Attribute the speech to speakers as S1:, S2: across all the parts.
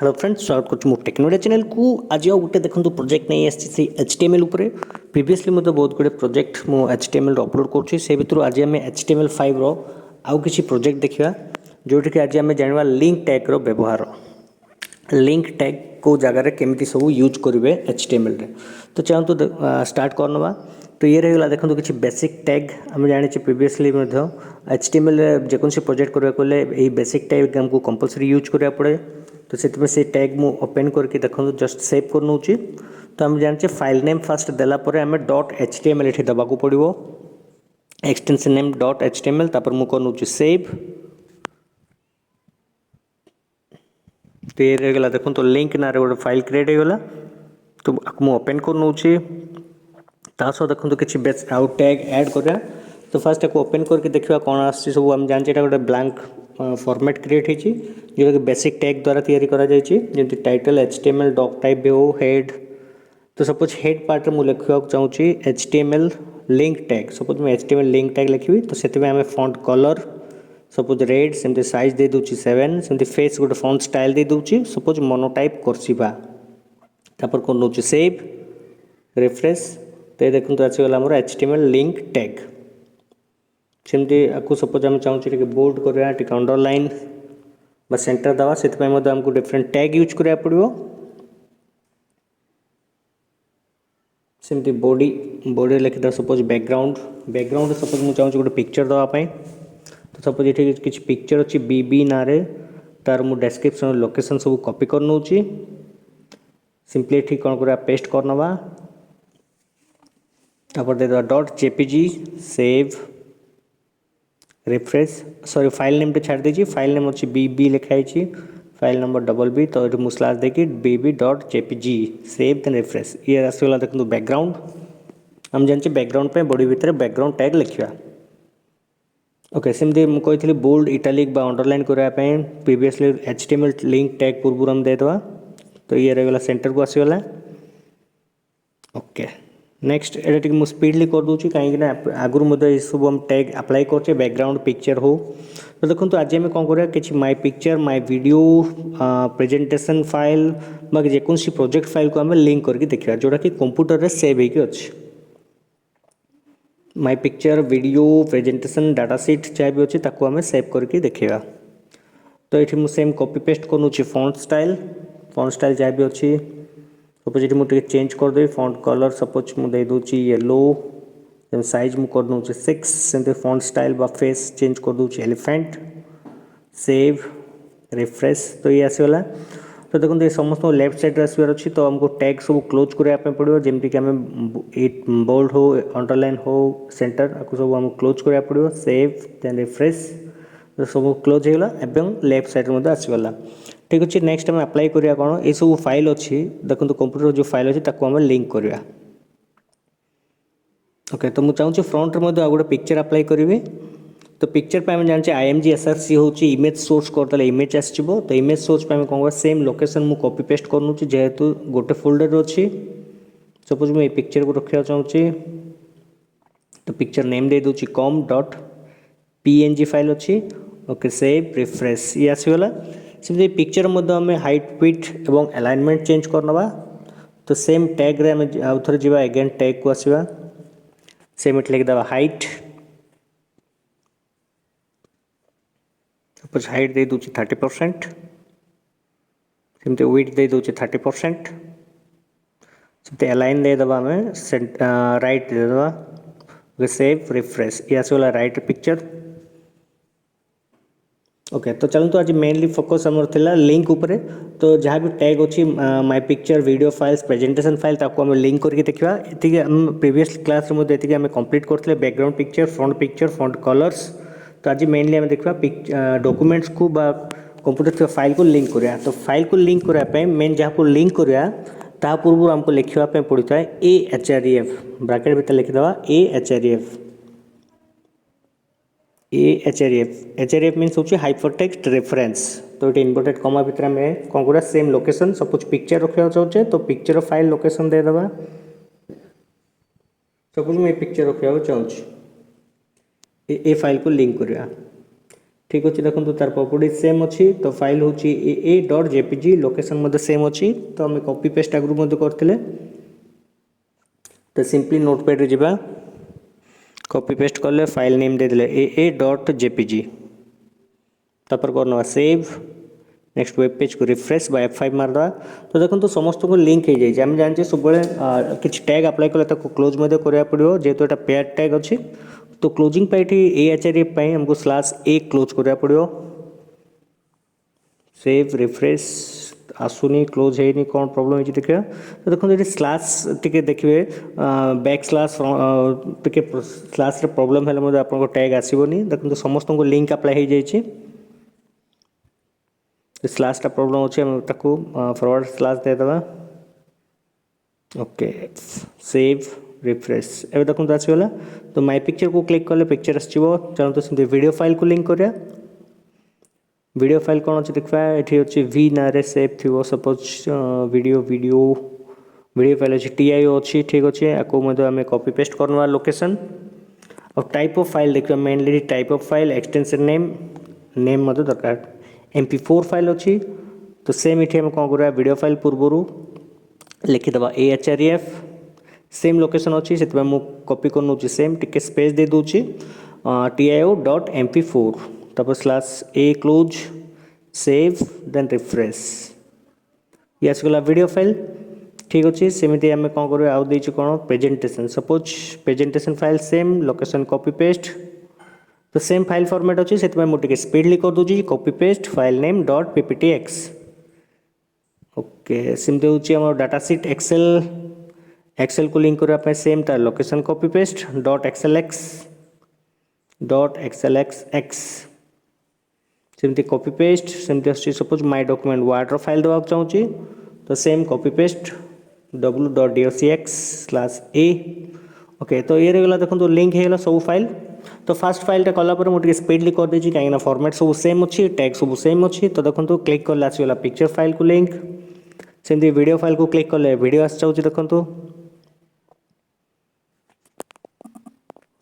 S1: Hello friends, स्वागत कर technology channel को। आज गोटे देखो प्रोजेक्ट नहीं आसी HTML उपर। प्रीवियसली मतलब बहुत गुड़े प्रोजेक्ट मु HTML अपलोड करुँच। से भितर आज आम HTML5 रो आउ किसी प्रोजेक्ट देखा जोटि आज आम जाना लिंक टैग रो व्यवहार। लिंक टैग को जगार केमी सब यूज करेंगे HTML रे। तो चाहतु स्टार्ट करनवा। तो ये रहीगला देखो कि बेसिक टैग आम जाने प्रीवियसली HTML जेकोसी प्रोजेक्ट करने बेसिक टैग आमको कंपलसरी यूज करा पड़े। तो से टैग मु ओपन करके देखो जस्ट सेव कर नौची। तो आम जाने फाइल नेम फास्ट देलापर आम .html ये देवाक पड़ो। एक्सटेंशन नेम .html तापर मु कर नौची सेव। तो ये रहीगला देखो तो लिंक ना गोटे फाइल क्रिएट होगा। तो मु ओपन कर नौची। तासह देखो किसी बेस आउ टैग ऐड करा। तो फास्ट को ओपन करके देखा कौन आसी सब आम जाने गोटे ब्लैंक फॉर्मेट क्रिएट होती जोटा कि बेसिक टैग द्वारा तैयारी करा जायछि। जेमति टाइटल HTML डॉक टाइप भी हो हेड। तो सपोज हेड पार्ट रे मु लिखवा चाहूँगी HTML लिंक टैग। सपोज मैं HTML लिंक टैग लिखी तो से आम फॉन्ट कलर सपोज रेड सेमती साइज दे दूची 7 सेमती फेस गोटे फॉन्ट स्टाइल दे दूची सपोज मोनोटाइप कर्सिवा। तापर कर नौची सेव रिफ्रेश। तो ये देखो आसीगला आमर HTML लिंक टैग। सेमती आपको सपोज आम चाहूँ बोल्ड करा अंडरलाइन बा सेंटर दवा से आमको डिफरेंट टैग यूज करा पड़ो। सेमती बॉडी बॉडी लिखिदा सपोज बैकग्राउंड सपोज मुझे चाहूँ गोटे पिक्चर दवापाई। तो सपोज ये किसी पिक्चर अच्छी बीबी ना रे तार मु डेस्क्रिप्शन लोकेशन सब कॉपी कर नौची। सिंपली ये कौन करा पेस्ट करनवा। तापर दे .jpg save refresh. Sorry file name टे छाड़ दीजिए। फाइल नेम अच्छी बीबी लिखाई फाइल नंबर BB। तो ये मुसलास देखिए bb.jpg सेव देन रिफ्रेश। ये आसगला देखो बैकग्राउंड। हम जाने बैकग्राउंड पे बॉडी भितर बैकग्राउंड टैग लिखा। ओके सेमती मुझे कही बोल्ड इटालिक बा अंडरलाइन करने प्रीवियसली HTML लिंक टैग पूर्व हम देदेवा। तो ये रहीगला सेंटर को आसीगला। ओके नेक्स्ट ये मुझे स्पीडली कर दूसरी कहीं आगुरी मुझे सब हम टैग अप्लाई कर बैकग्राउंड पिक्चर हो। तो देखो तो आज आम कौन करा कि my picture my video presentation file बा जेकोसी प्रोजेक्ट फाइल को आम लिंक करके देखा जोटा कि कंप्यूटर रे सेव होगी अच्छे। माय पिक्चर वीडियो प्रेजेंटेशन डाटासीट जहाँ भी अच्छे ताको आम सेव करके देखा। तो ये मुझे सेम कॉपी पेस्ट कर फॉन्ट स्टाइल जहाँ भी अच्छी सपोज ये मुझे चेंज करदेवी फॉन्ट कलर सपोज मुझे दूची येलो साइज मु कर दूँ 6 से फॉन्ट स्टाइल बा फेस चेंज कर दूची एलिफेंट सेव रिफ्रेश। तो ये आसगला। तो देखो ये समस्त लेफ्ट साइड आसबार अच्छी। तो हमको टैग सब क्लोज कराया पड़ो जमीक आम बोल्ड हो अंडरलाइन हो सेंटर आपको सब आम क्लोज कराया पड़ो सेव देन रिफ्रेश। तो सब क्लोज होगा एवं लेफ्ट साइड आसगला। ठीक अच्छे नेक्स्ट आम अप्लाई करिया कौन ये सब फाइल अच्छी देखो कंप्यूटर जो फाइल अच्छी ताको आम लिंक करिया। ओके तो मुझे चाहूँ फ्रंट रे आउ गोटे पिक्चर अप्लाई करी। तो पिक्चर पे आम जाने IMG SRC हूँ इमेज सोर्स करदे इमेज आसो। तो इमेज सोर्स पे आम कौन कर सेम लोकेशन मु कॉपी पेस्ट कर जेहेतु गोटे फोल्डर अच्छी। सपोज मुझे पिक्चर को रखा चाहूँगी। तो पिक्चर नेम दे दूची com.png फाइल अच्छी। ओके सेव रिफ्रेश ये आसगला। सेमती पिक्चर आम हाइट विड्थ एवं अलाइनमेंट चेंज करनवा। तो सेम टैग रे आम आउ थे जावा अगेन टैग को आसवा सेम इट लिखिदेवा हाइट सपोज हाइट दे दूची 30%। सेमती विड्थ दे दूची 30%। सेमती अलाइन दे देवा आम राइट दे देवा सेव रिफ्रेश ये आसगला राइट पिक्चर। ओके तो चलते आज मेनली फोकस आमर थिला लिंक उपरे। तो जहाँ भी टैग अच्छी my picture video files presentation file ताको आम लिंक करके देखा। ये आम प्रीवियस क्लास ये आम कंप्लीट करते बैकग्राउंड पिक्चर फ्रंट कलर्स। तो आज मेनली आम देखा डॉक्यूमेंट्स को बा कंप्यूटर फाइल को लिंक करा। तो फाइल को लिंक कराया मेन जहाँ को लिंक करा ता पूर्व आमको लिखापी पड़ता है AHREF ब्राकेट भीतर लिखिदेवा AHREF। HREF मीन्स हूँ हाइपरटेक्स्ट रेफरेंस। तो ये इनवर्टेड कमा भितर आम कौन करा सेम लोकेशन सपोज पिक्चर रखा चाहूँचे। तो पिक्चर फाइल लोकेशन दे देवा। सपोज मुझे पिक्चर रखा चाहूँगी ए फाइल को लिंक करा। ठीक अच्छे देखो तार प्रॉपर्टी सेम अच्छी तो फाइल हूँ AA.jpg लोकेशन सेम अच्छी तो आम कॉपी पेस्ट आगु करते तो सिंपली नोटपैड जा कॉपी पेस्ट कले फाइल नेम देदेले AA.jpg तापर करना सेव नेक्स्ट वेब पेज को रिफ्रेश बाय F5 मारदा तो देखो समस्त को लिंक हो जाए आम जानते सब किसी टैग अप्लाई कले क्लोज करा पड़ो जेहेतु यहाँ पेयर टैग अच्छी तो क्लोजिंग AHREF हमको /A क्लोज करा पड़ो सेव रिफ्रेश आसुनी क्लोज है कौन प्रॉब्लम है देखिए तो देखो ये स्लास टिके देखिए बैक स्लास टिके स्लास रे प्रॉब्लम है आपको टैग आसबनी देखो समस्त को लिंक अप्लाई हो जाए स्लासटा प्रॉब्लम अच्छे फॉरवर्ड स्लास देदेबा ओके सेव रिफ्रेश एवं देखो आसगला तो माय पिक्चर को क्लिक कले पिक्चर आसो चलते तो वीडियो फाइल को लिंक करा वीडियो फाइल कौन अच्छे देखा ये अच्छे V ना सेव थी सपोज वीडियो फाइल अच्छे TIO अच्छी ठीक अच्छे आपको आम कॉपी पेस्ट करवा लोकेशन और टाइप ऑफ फाइल देखा mainly type of file extension name दरकार MP4 फाइल अच्छी तो सेम ये कौन करा वीडियो फाइल पूर्व लिखिदे AHREF सेम लोकेशन अच्छी से कॉपी कर सेम टिके स्पेस दे दूची TIO.mp4 तब /A close save then refresh ये आसगला वीडियो फाइल ठीक अच्छे सेमती आम कौन कर आउ देची कौन presentation suppose presentation file same location copy paste तो सेम फाइल फॉर्मेट अच्छी से मुझे स्पीडली कर दूसरी copy paste file name .pptx okay सेमती हूँ डाटा सीट एक्सेल को लिंक करने सेम तार लोकेशन कॉपी पेस्ट .xlx सेमती कॉपी पेस्ट सेमती आस suppose my document word file देवा चाहूँगी तो same copy paste w.docx/a okay तो ये रहा देखो लिंक होगा सब फाइल तो फास्ट फाइलटा कलापर मुझे स्पीडली कर देची कहीं फॉर्मेट सब सेम अच्छी टैग सब सेम अच्छी तो देखो क्लिक कले आसगला पिक्चर फाइल को लिंक सेमती वीडियो फाइल को क्लिक कले वीडियो आसूँ देखो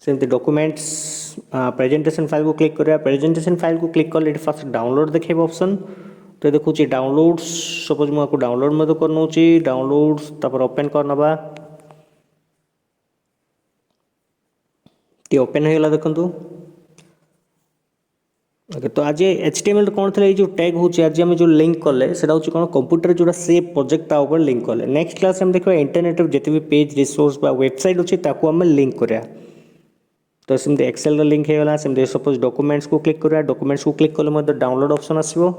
S1: सेमती डॉक्यूमेंट्स प्रेजेंटेशन फाइल को क्लिक करा प्रेजेंटेशन फाइल को क्लिक कले फास्ट डाउनलोड देखे ऑप्शन तो देखो डाउनलोड्स सपोज मुझे डाउनलोड कर डाउनलोड्स तापर ओपन करनवा ये ओपन होगा देखो ओके तो आज HTML कौन थी जो टैग होची आज हम जो लिंक कले से हूँ कौन कंप्यूटर जो सेव प्रोजेक्ट ऊपर लिंक कले नेक्स्ट क्लास में देखा इंटरनेट जिते भी पेज रिसोर्स वेबसाइट अच्छी आम लिंक करा तो सेमती एक्सेल लिंक होगा सेमती सपोज डॉक्यूमेंट्स को क्लिक करा डॉक्यूमेंट्स को क्लिक कले डाउनलोड ऑप्शन आसो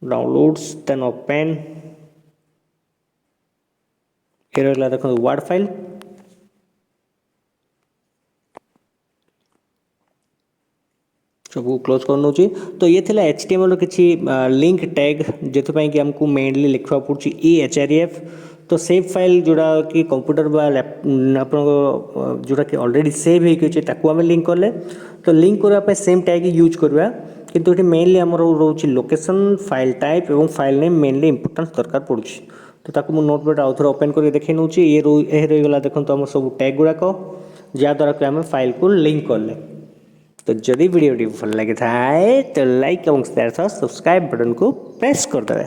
S1: डाउनलोड्स देन ओपन ये रहा देखो वर्ड फाइल सब क्लोज कर तो ये थी HTML किसी लिंक टैग जो कि आमको मेनली लिखा पड़ी AHREF तो सेव फाइल जोड़ा कि कंप्यूटर आप जोड़ा कि ऑलरेडी सेव होती आम लिंक कले तो लिंक करने सेम टैग यूज करवा किंतु ये मेनली आम रोचे लोकेशन फाइल टाइप और फाइल नेम मेनली इंपोर्टेंस दरकार पड़ी तो ताकू मु नोटपैड आउ थे ओपन कर देखे नूँ ये रहीगला देखो आम सब टैग गुड़ाक जहाँद्वारा कि आम फाइल को लिंक कले तो जदि वीडियो भल लगी था तो लाइक और शेयर सब्सक्राइब बटन को प्रेस कर देवे।